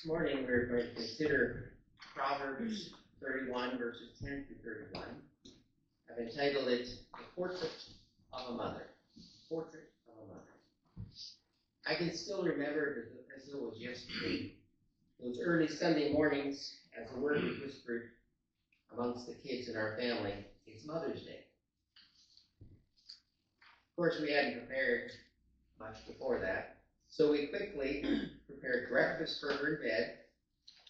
This morning we're going to consider Proverbs 31, verses 10 through 31. I've entitled it, The Portrait of a Mother. Portrait of a Mother. I can still remember it as it was yesterday. Those early Sunday mornings, as the word was whispered amongst the kids in our family, it's Mother's Day. Of course, we hadn't prepared much before that, so we quickly prepared breakfast for her in bed,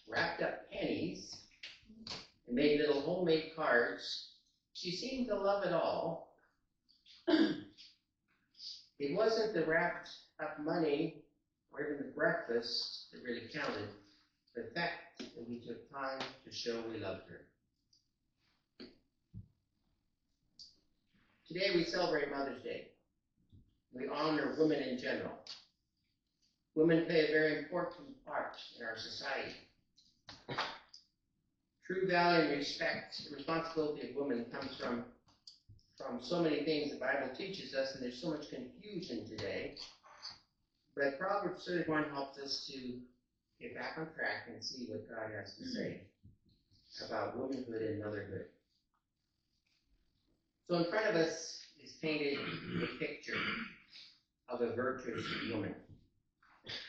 wrapped up pennies, and made little homemade cards. She seemed to love it all. It wasn't the wrapped up money or even the breakfast that really counted, but the fact that we took time to show we loved her. Today we celebrate Mother's Day. We honor women in general. Women play a very important part in our society. True value and respect, the responsibility of women comes from so many things the Bible teaches us, and there's so much confusion today. But Proverbs 31 helps us to get back on track and see what God has to say about womanhood and motherhood. So in front of us is painted a picture of a virtuous woman.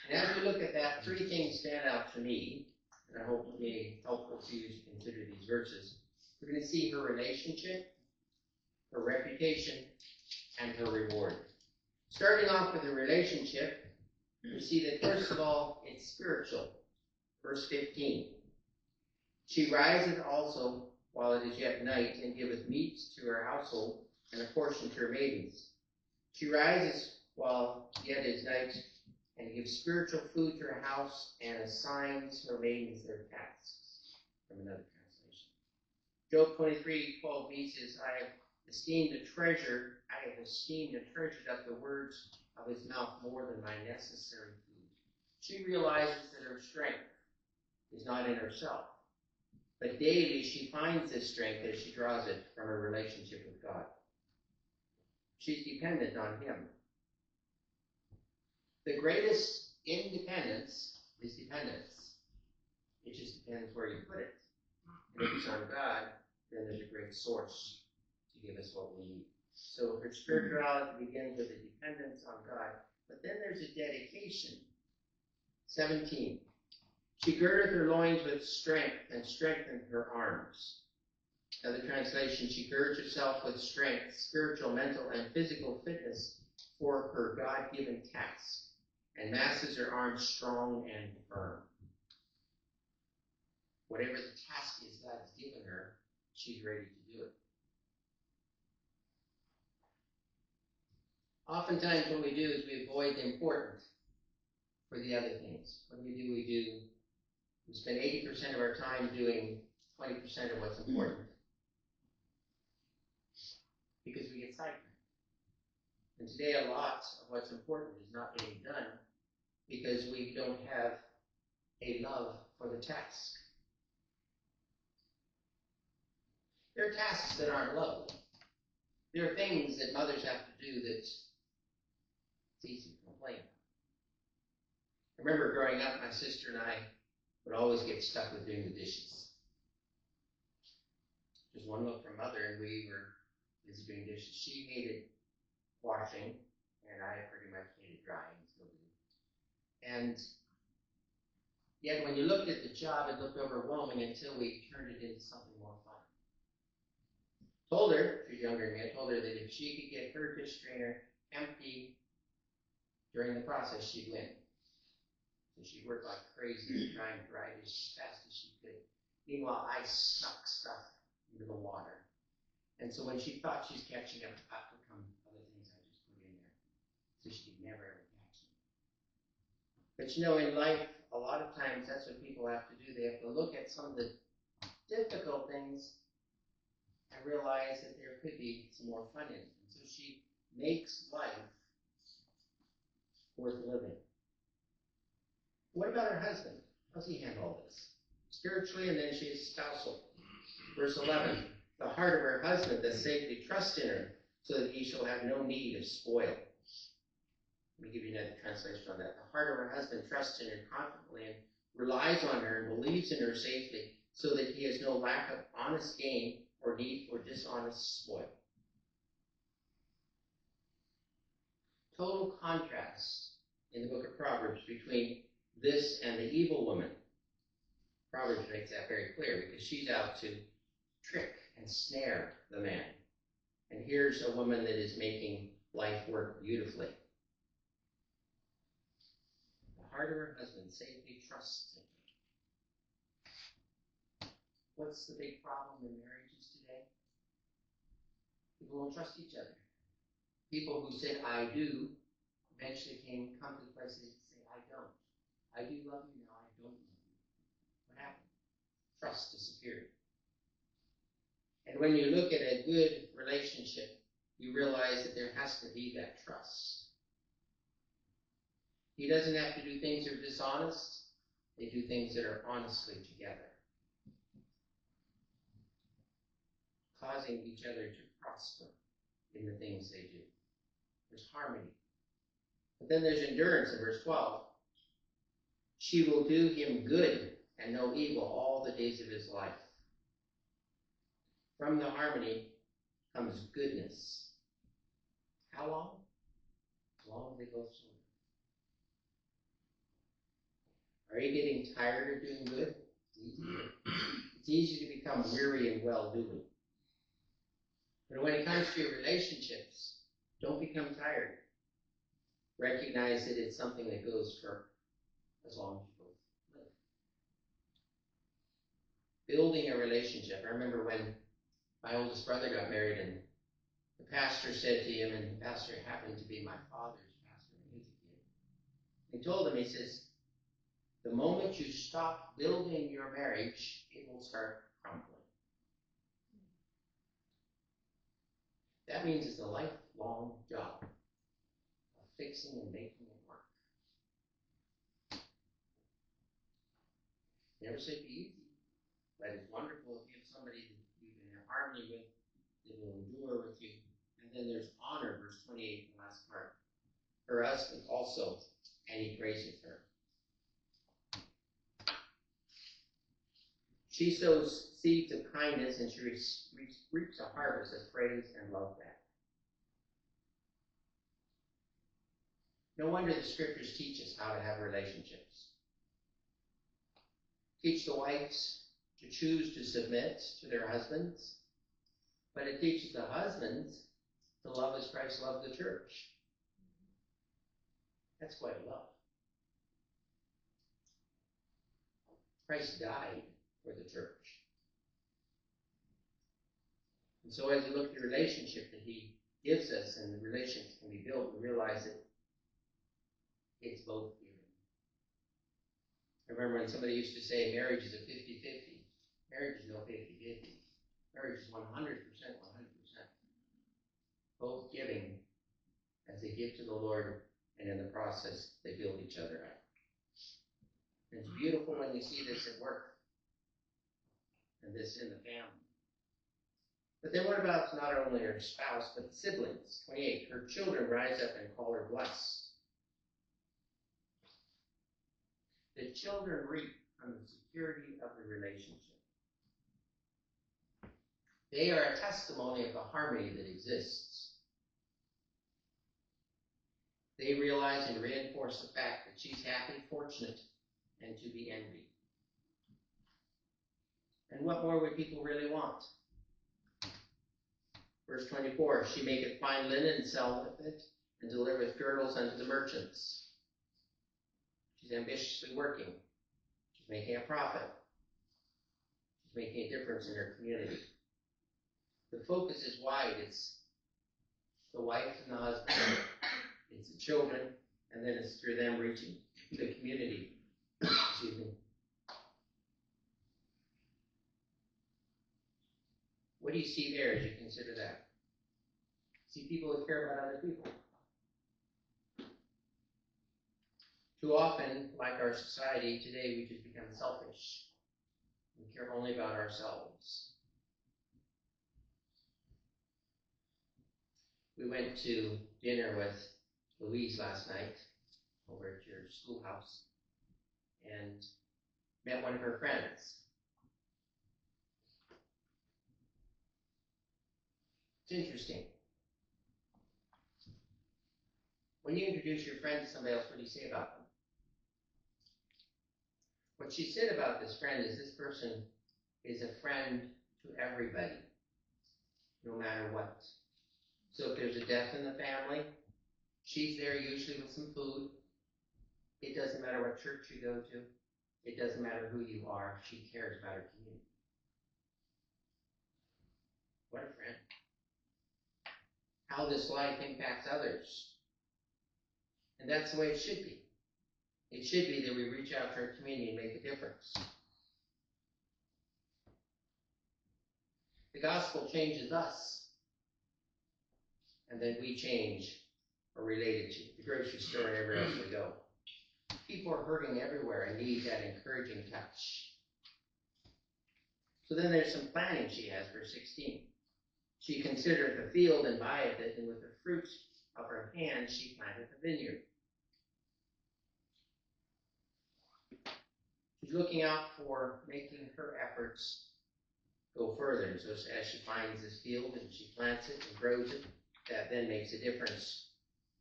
And as we look at that, three things stand out to me, and I hope it will be helpful to you to consider these verses. We're going to see her relationship, her reputation, and her reward. Starting off with the relationship, we see that first of all, it's spiritual. Verse 15. She riseth also while it is yet night, and giveth meat to her household, and a portion to her maidens. She rises while yet is night, and gives spiritual food to her house, and assigns her maidens their tasks. From another translation. Job 23:12b says, I have esteemed and treasured up the words of his mouth more than my necessary food. She realizes that her strength is not in herself, but daily she finds this strength as she draws it from her relationship with God. She's dependent on him. The greatest independence is dependence. It just depends where you put it. And if it's on God, then there's a great source to give us what we need. So her spirituality begins with a dependence on God, but then there's a dedication. 17. She girdeth her loins with strength and strengthened her arms. Another translation, she girds herself with strength, spiritual, mental, and physical fitness for her God-given task, and masses her arms strong and firm. Whatever the task is God's given her, she's ready to do it. Oftentimes what we do is we avoid the important for the other things. What do? We spend 80% of our time doing 20% of what's important. Because we get sidetracked. And today a lot of what's important is not getting done because we don't have a love for the task. There are tasks that aren't lovely. There are things that mothers have to do that's easy to complain about. I remember growing up, my sister and I would always get stuck with doing the dishes. Just one look from mother and we were busy doing dishes. She hated washing, and I pretty much hated drying, still do. And yet when you looked at the job, it looked overwhelming until we turned it into something more fun. Told her, she's younger than me, I told her that if she could get her dish strainer empty during the process, she'd win. So she worked like crazy trying to dry dish as fast as she could. Meanwhile, I snuck stuff into the water. And so when she thought she's catching up, up would come other things I just put in there. So she could never ever catch me. But you know, in life, a lot of times that's what people have to do. They have to look at some of the difficult things and realize that there could be some more fun in it. And so she makes life worth living. What about her husband? How's he handle all this? Spiritually, and then she is spousal. Verse 11, the heart of her husband doth safely trust in her, so that he shall have no need of spoil. Let me give you another translation on that. The heart of her husband trusts in her confidently, and relies on her and believes in her safely, so that he has no lack of honest gain or need for dishonest spoil. Total contrast in the book of Proverbs between this and the evil woman. Proverbs makes that very clear, because she's out to trick and snare the man. And here's a woman that is making life work beautifully. The heart of her husband safely trusts him. What's the big problem in marriages today? People don't trust each other. People who said, I do, eventually come to the place they say, I don't. I do love you, now I don't love you. What happened? Trust disappeared. And when you look at a good relationship, you realize that there has to be that trust. He doesn't have to do things that are dishonest. They do things that are honestly together, causing each other to prosper in the things they do. There's harmony. But then there's endurance in verse 12. She will do him good and no evil all the days of his life. From the harmony comes goodness. How long? As long as they both serve. Are you getting tired of doing good? It's easy to become weary in well-doing. But when it comes to your relationships, don't become tired. Recognize that it's something that goes for as long as you both live. Building a relationship. I remember when my oldest brother got married, and the pastor said to him, and the pastor happened to be my father's pastor when he was a kid. He told him, he says, the moment you stop building your marriage, it will start crumbling. That means it's a lifelong job of fixing and making it work. Never say it'd be easy, but it's wonderful if you have somebody that you can have harmony with, that will endure with you. And then there's honor, verse 28, the last part. Her husband also, and he praises her. She sows seeds of kindness, and she reaps a harvest of praise and love back. No wonder the scriptures teach us how to have relationships. Teach the wives to choose to submit to their husbands, but it teaches the husbands to love as Christ loved the church. That's quite a love. Christ died for the church. And so as we look at the relationship that he gives us, and the relationship can be built, we realize that it's both giving. I remember when somebody used to say marriage is a 50-50. Marriage is no 50-50. Marriage is 100%, 100%. Both giving as they give to the Lord, and in the process, they build each other up. And it's beautiful when you see this at work, and this in the family. But then what about not only her spouse, but siblings? 28, her children rise up and call her blessed. The children reap from the security of the relationship. They are a testimony of the harmony that exists. They realize and reinforce the fact that she's happy, fortunate, and to be envied. And what more would people really want? Verse 24, she maketh fine linen and selleth it, and delivereth girdles unto the merchants. She's ambitiously working. She's making a profit. She's making a difference in her community. The focus is wide. It's the wife and the husband. It's the children. And then it's through them reaching the community. Excuse me. What do you see there as you consider that? See people who care about other people. Too often, like our society today, we just become selfish. We care only about ourselves. We went to dinner with Louise last night over at your schoolhouse. And met one of her friends. It's interesting. When you introduce your friend to somebody else, what do you say about them? What she said about this friend is this person is a friend to everybody, no matter what. So if there's a death in the family, she's there usually with some food. It doesn't matter what church you go to. It doesn't matter who you are. She cares about her community. What a friend. How this life impacts others. And that's the way it should be. It should be that we reach out to our community and make a difference. The gospel changes us, and then we change or related to the grocery store and everywhere else we go. People are hurting everywhere and need that encouraging touch. So then there's some planning she has, verse 16. She considereth the field and buyeth it, and with the fruit of her hand she planteth a vineyard. She's looking out for making her efforts go further. And so as she finds this field and she plants it and grows it, that then makes a difference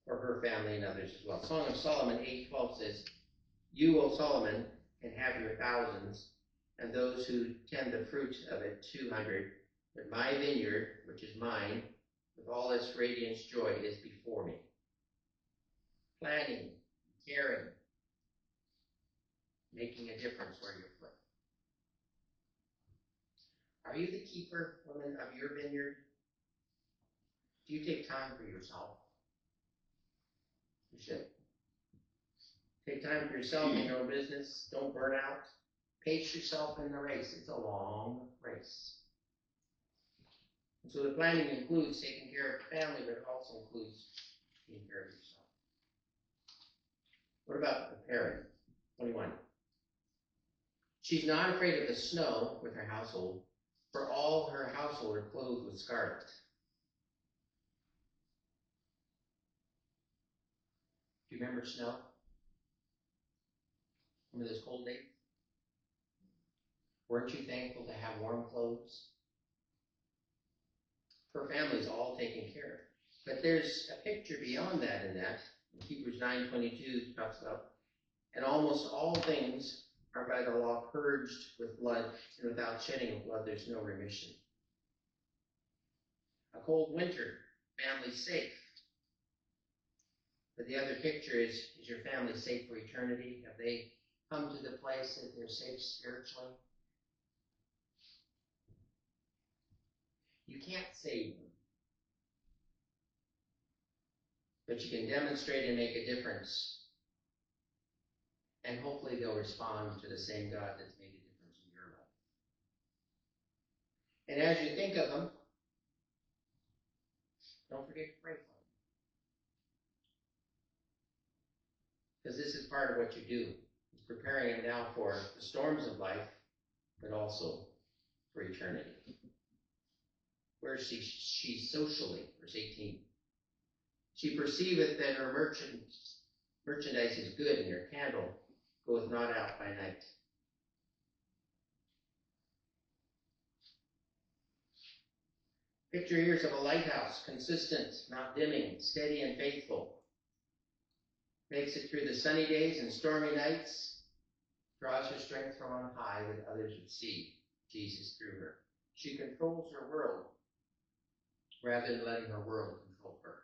for her family and others as well. Song of Solomon 8:12 says, You, O Solomon, can have your thousands, and those who tend the fruit of it 200. But my vineyard, which is mine, with all its radiance joy, is before me. Planning, caring, making a difference where you're put. Are you the keeper, woman, of your vineyard? Do you take time for yourself? You should. Take time for yourself in your own business. Don't burn out. Pace yourself in the race. It's a long race. And so the planning includes taking care of the family, but it also includes taking care of yourself. What about the parent? 21. She's not afraid of the snow with her household, for all her household are clothed with scarlet. Do you remember snow? Remember those cold days? Weren't you thankful to have warm clothes? Her family's all taken care of. But there's a picture beyond that in that. Hebrews 9:22 talks about, and almost all things are by the law purged with blood, and without shedding of blood there's no remission. A cold winter, family safe. But the other picture is your family safe for eternity? Have they come to the place that they're safe spiritually? You can't save them. But you can demonstrate and make a difference. And hopefully they'll respond to the same God that's made a difference in your life. And as you think of them, don't forget to pray for them. Because this is part of what you do. It's preparing them now for the storms of life, but also for eternity. Where is she socially? Verse 18. She perceiveth that her merchandise is good, and her candle goeth not out by night. Picture here is of a lighthouse, consistent, not dimming, steady and faithful. Makes it through the sunny days and stormy nights. Draws her strength from on high that others would see Jesus through her. She controls her world rather than letting her world control her.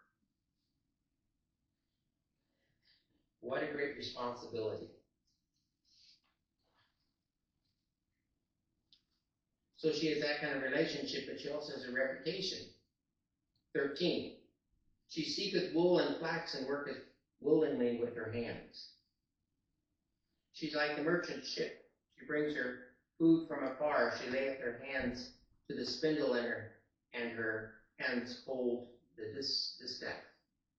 What a great responsibility. So she has that kind of relationship, but she also has a reputation. 13. She seeketh wool and flax and worketh willingly with her hands. She's like the merchant ship. She brings her food from afar. She layeth her hands to the spindle, and her hands hold the distaff.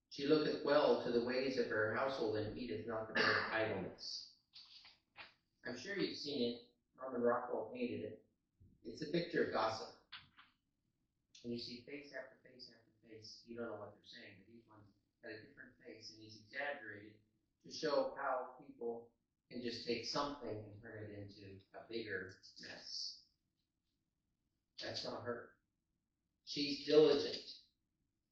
She looketh well to the ways of her household, and eateth not the bread of idleness. I'm sure you've seen it. Norman Rockwell painted it. It's a picture of gossip. And you see face after face after face. You don't know what they're saying, but each one's got a different face, and he's exaggerated to show how people can just take something and turn it into a bigger mess. That's not her. She's diligent.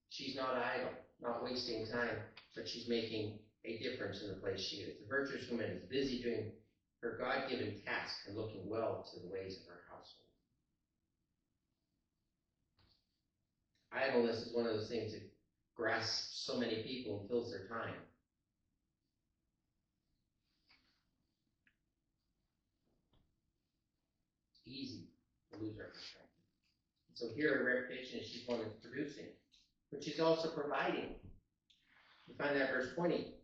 She's not idle, not wasting time, but she's making a difference in the place she is. The virtuous woman is busy doing her God-given task and looking well to the ways of her household. Idleness is one of those things that grasps so many people and fills their time. Easy to lose our perspective. So here her reputation is she's one that's producing, but she's also providing. You find that verse 20.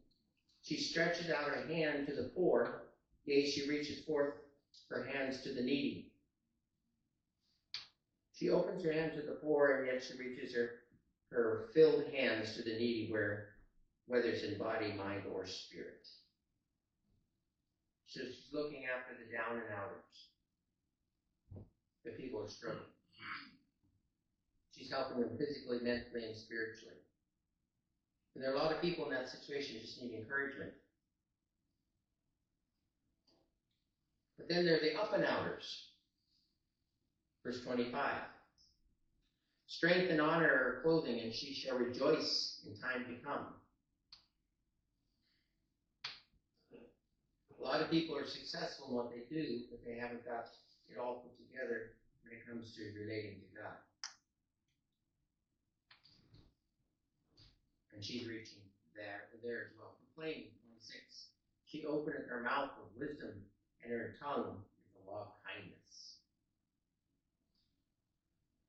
She stretches out her hand to the poor, yea, she reaches forth her hands to the needy. She opens her hand to the poor, and yet she reaches her filled hands to the needy, whether it's in body, mind, or spirit. So she's looking after the down and outers. The people are struggling. She's helping them physically, mentally, and spiritually. And there are a lot of people in that situation who just need encouragement. But then there are the up and outers. Verse 25. Strength and honor are her clothing, and she shall rejoice in time to come. A lot of people are successful in what they do, but they haven't got it all put together when it comes to relating to God. And she's reaching there as well. Complain, 26. She openeth her mouth with wisdom, and her tongue with the law of kindness.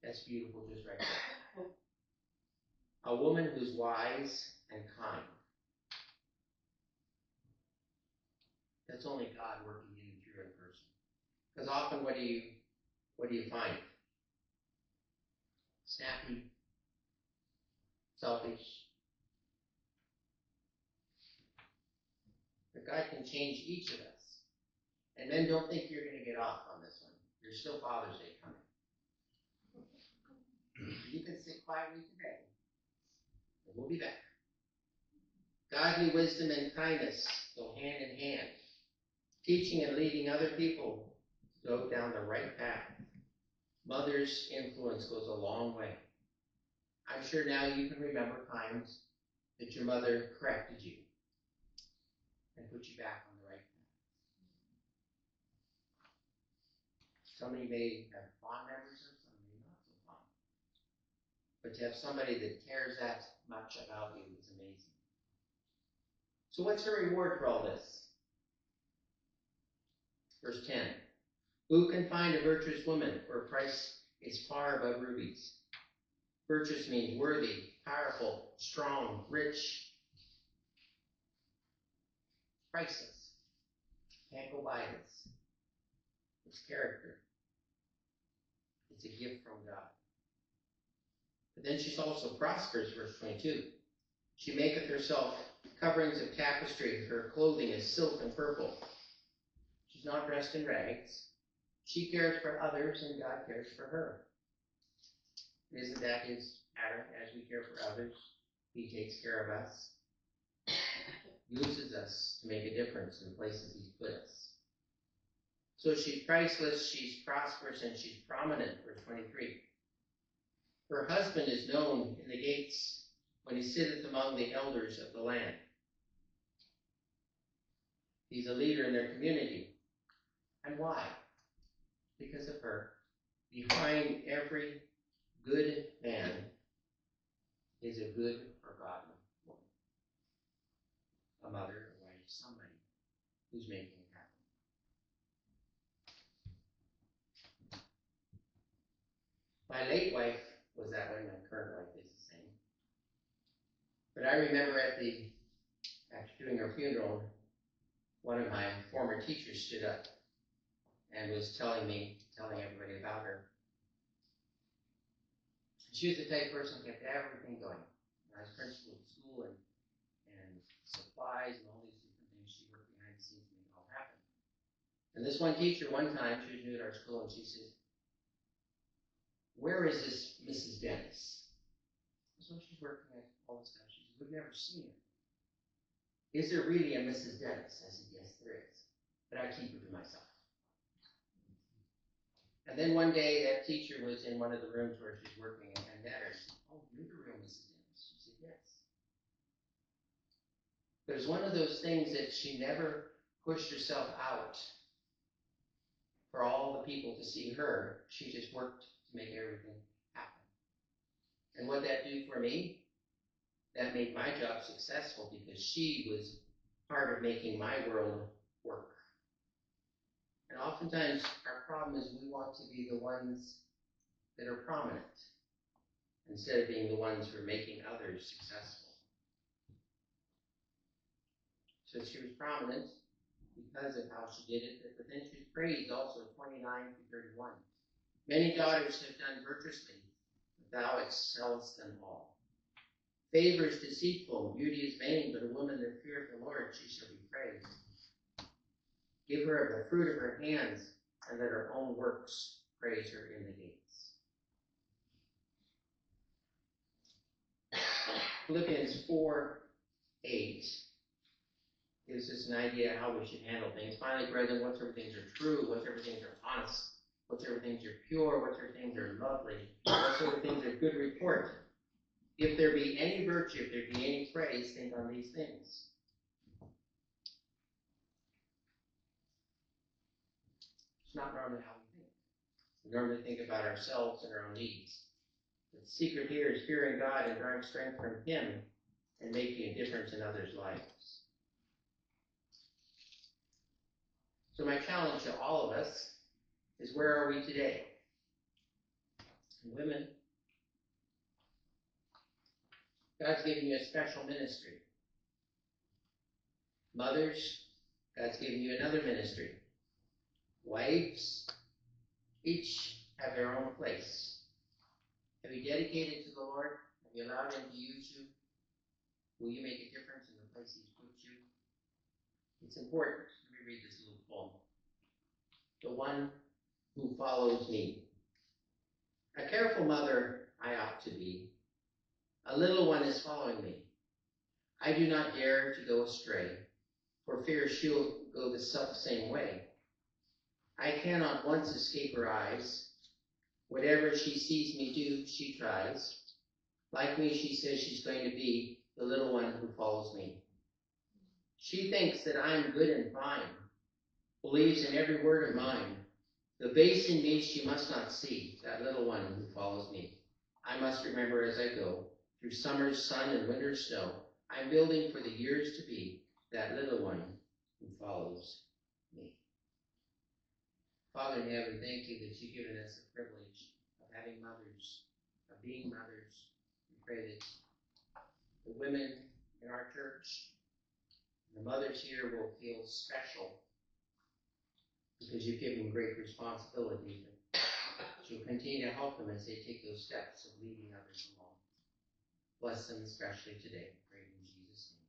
That's beautiful just right there. A woman who's wise and kind. That's only God working in and through a person. Because often what do you find? Snappy, selfish. But God can change each of us. And men, don't think you're going to get off on this one. There's still Father's Day coming. You can sit quietly today. And we'll be back. Godly wisdom and kindness go hand in hand. Teaching and leading other people to go down the right path. Mother's influence goes a long way. I'm sure now you can remember times that your mother corrected you and put you back on the right path. Some of you may have fond memories of, some may not so fond. But to have somebody that cares that much about you is amazing. So what's her reward for all this? Verse 10. Who can find a virtuous woman, for her price is far above rubies? Virtuous means worthy, powerful, strong, rich. Priceless. Can't go buy this. It's character. It's a gift from God. But then she's also prosperous, verse 22. She maketh herself coverings of tapestry. Her clothing is silk and purple. She's not dressed in rags. She cares for others, and God cares for her. Isn't that his pattern? As we care for others, he takes care of us. Uses us to make a difference in the places he's put us. So she's priceless, she's prosperous, and she's prominent, verse 23. Her husband is known in the gates when he sitteth among the elders of the land. He's a leader in their community. And why? Because of her. Behind every good man is a good or godly woman. A mother, a wife, somebody who's making it happen. My late wife was that way. My current wife is the same. But I remember after doing her funeral, one of my former teachers stood up and was telling everybody about her. She was the type of person who kept everything going. I was principal of school and supplies and all these different things. She worked behind the scenes to make it all happen. And this one teacher, one time, she was new at our school, and she said, "Where is this Mrs. Dennis?" So she's working at all this stuff. She said, "We've never seen her. Is there really a Mrs. Dennis?" I said, "Yes, there is." but I keep her to myself. And then one day, that teacher was in one of the rooms where she's working, and I met her. She said, "Oh, you're the real Mrs. Ennis." She said, "Yes." But it was one of those things that she never pushed herself out for all the people to see her. She just worked to make everything happen. And what that do for me? That made my job successful because she was part of making my world work. And oftentimes our problem is we want to be the ones that are prominent instead of being the ones who are making others successful. So she was prominent because of how she did it, but then she was praised also, 29 to 31. Many daughters have done virtuously, but thou excellest them all. Favor is deceitful, beauty is vain, but a woman that feareth the Lord, she shall be praised. Give her of the fruit of her hands, and let her own works praise her in the gates. Philippians 4:8 gives us an idea of how we should handle things. Finally, brethren, whatsoever things are true, whatsoever things are honest, whatsoever things are pure, whatsoever things are lovely, whatsoever things are good report. If there be any virtue, if there be any praise, think on these things. It's not normally how we think. We normally think about ourselves and our own needs. The secret here is fearing God and drawing strength from Him and making a difference in others' lives. So my challenge to all of us is, where are we today? And women, God's giving you a special ministry. Mothers, God's giving you another ministry. Wives, each have their own place. Have you dedicated to the Lord? Have you allowed Him to use you? Will you make a difference in the place He's put you? It's important. Let me read this little poem. The one who follows me. A careful mother I ought to be. A little one is following me. I do not dare to go astray, for fear she'll go the same way. I cannot once escape her eyes. Whatever she sees me do, she tries. Like me, she says she's going to be the little one who follows me. She thinks that I'm good and fine, believes in every word of mine. The base in me she must not see, that little one who follows me. I must remember as I go, through summer's sun and winter's snow, I'm building for the years to be, that little one who follows me. Father in heaven, thank you that you've given us the privilege of having mothers, of being mothers. We pray that the women in our church, the mothers here, will feel special because you've given them great responsibility. You'll continue to help them as they take those steps of leading others along. Bless them especially today. Pray in Jesus' name.